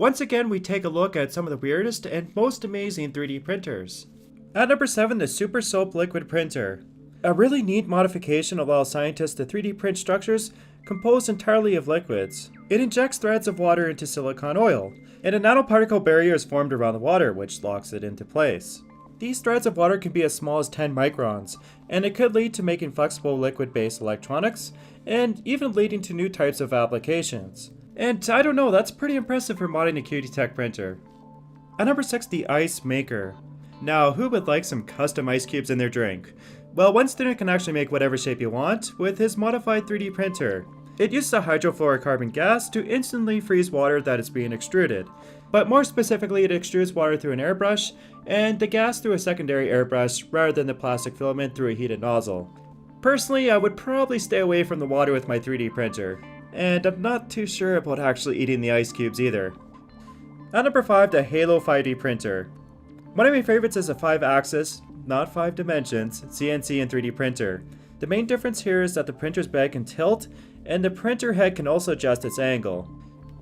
Once again, we take a look at some of the weirdest and most amazing 3D printers. At number 7, the Super Soap Liquid Printer. A really neat modification allows scientists to 3D print structures composed entirely of liquids. It injects threads of water into silicone oil, and a nanoparticle barrier is formed around the water, which locks it into place. These threads of water can be as small as 10 microns, and it could lead to making flexible liquid-based electronics, and even leading to new types of applications. And I don't know, that's pretty impressive for modding a QT Tech printer. At number 6, the Ice Maker. Now, who would like some custom ice cubes in their drink? Well, one student can actually make whatever shape you want with his modified 3D printer. It uses a hydrofluorocarbon gas to instantly freeze water that is being extruded. But more specifically, it extrudes water through an airbrush, and the gas through a secondary airbrush rather than the plastic filament through a heated nozzle. Personally, I would probably stay away from the water with my 3D printer, and I'm not too sure about actually eating the ice cubes either. At number 5, the Halo 5D printer. One of my favorites is a 5-axis, not 5 dimensions, CNC and 3D printer. The main difference here is that the printer's bed can tilt, and the printer head can also adjust its angle.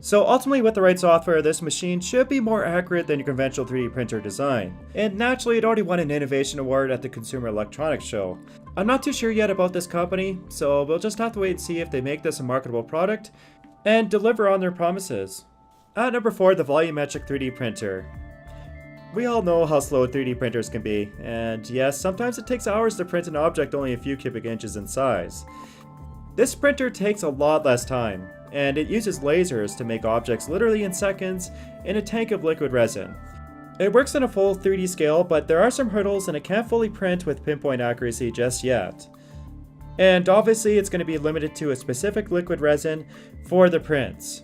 So ultimately, with the right software, this machine should be more accurate than your conventional 3D printer design. And naturally, it already won an innovation award at the Consumer Electronics Show. I'm not too sure yet about this company, so we'll just have to wait and see if they make this a marketable product and deliver on their promises. At number 4, the Volumetric 3D printer. We all know how slow 3D printers can be, and yes, sometimes it takes hours to print an object only a few cubic inches in size. This printer takes a lot less time, and it uses lasers to make objects literally in seconds in a tank of liquid resin. It works on a full 3D scale, but there are some hurdles and it can't fully print with pinpoint accuracy just yet. And obviously it's going to be limited to a specific liquid resin for the prints.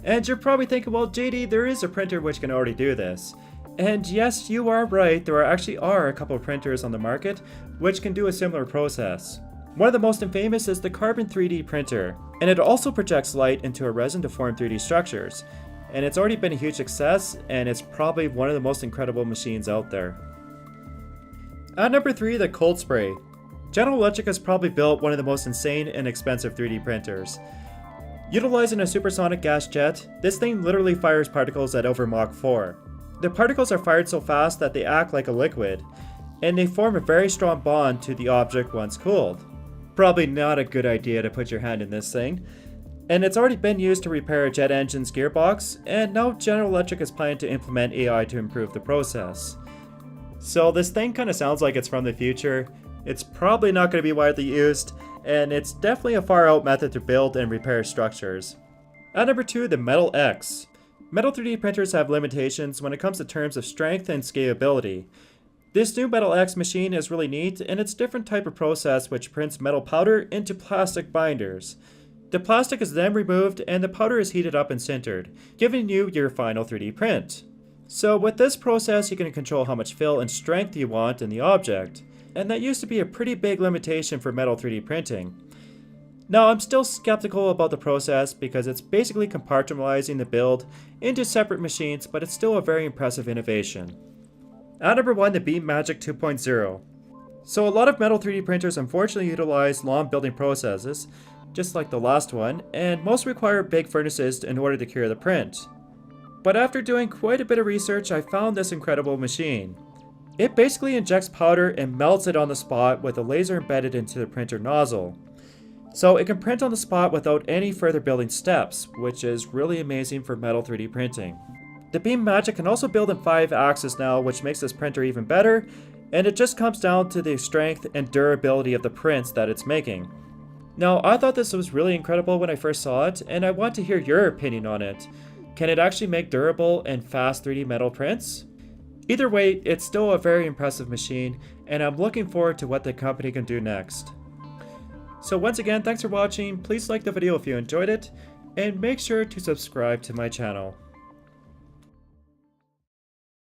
And you're probably thinking, well JD, there is a printer which can already do this. And yes, you are right, there actually are a couple of printers on the market which can do a similar process. One of the most famous is the Carbon 3D printer, and it also projects light into a resin to form 3D structures. And it's already been a huge success, and it's probably one of the most incredible machines out there. At number 3, the Cold Spray. General Electric has probably built one of the most insane and expensive 3D printers. Utilizing a supersonic gas jet, this thing literally fires particles at over Mach 4. The particles are fired so fast that they act like a liquid, and they form a very strong bond to the object once cooled. Probably not a good idea to put your hand in this thing. And it's already been used to repair a jet engine's gearbox, and now General Electric is planning to implement AI to improve the process. So this thing kind of sounds like it's from the future. It's probably not going to be widely used, and it's definitely a far out method to build and repair structures. At number 2, the Metal X. Metal 3D printers have limitations when it comes to terms of strength and scalability. This new Metal X machine is really neat, and it's a different type of process which prints metal powder into plastic binders. The plastic is then removed and the powder is heated up and sintered, giving you your final 3D print. So with this process you can control how much fill and strength you want in the object, and that used to be a pretty big limitation for metal 3D printing. Now I'm still skeptical about the process because it's basically compartmentalizing the build into separate machines, but it's still a very impressive innovation. At number 1, the Beammagic 2.0. So a lot of metal 3D printers unfortunately utilize long building processes, just like the last one, and most require big furnaces in order to cure the print. But after doing quite a bit of research, I found this incredible machine. It basically injects powder and melts it on the spot with a laser embedded into the printer nozzle. So it can print on the spot without any further building steps, which is really amazing for metal 3D printing. The Beammagic can also build in 5-axis now, which makes this printer even better, and it just comes down to the strength and durability of the prints that it's making. Now, I thought this was really incredible when I first saw it, and I want to hear your opinion on it. Can it actually make durable and fast 3D metal prints? Either way, it's still a very impressive machine, and I'm looking forward to what the company can do next. So once again, thanks for watching, please like the video if you enjoyed it, and make sure to subscribe to my channel.